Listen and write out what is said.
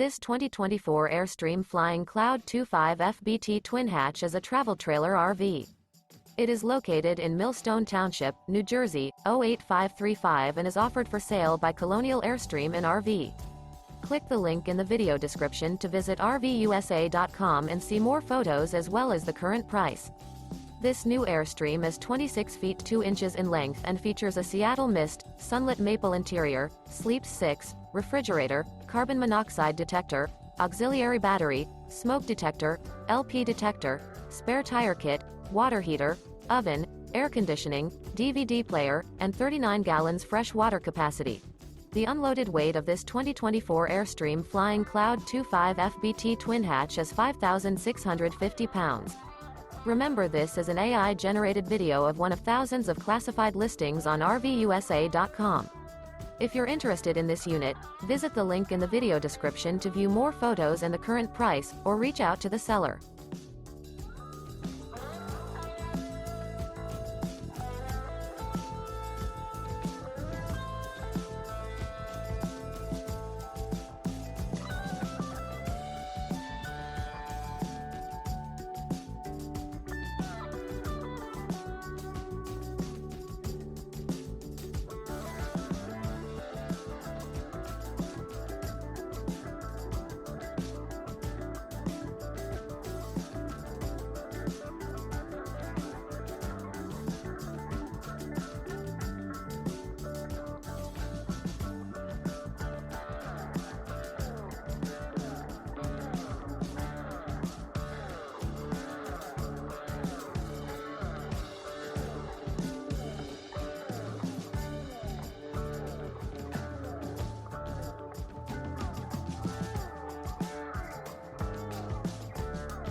This 2024 Airstream Flying Cloud 25 FBT twin hatch is a travel trailer RV. It is located in Millstone Township, New Jersey, 08535 and is offered for sale by Colonial Airstream RV. Click the link in the video description to visit RVUSA.com and see more photos as well as the current price. This new Airstream is 26 feet 2 inches in length and features a Seattle Mist, Sunlit Maple interior, Sleep 6, refrigerator, carbon monoxide detector, auxiliary battery, smoke detector, LP detector, spare tire kit, water heater, oven, air conditioning, DVD player, and 39 gallons fresh water capacity. The unloaded weight of this 2024 Airstream Flying Cloud 25 FBT twin hatch is 5,650 pounds. Remember, this is an AI-generated video of one of thousands of classified listings on RVUSA.com. If you're interested in this unit, visit the link in the video description to view more photos and the current price, or reach out to the seller.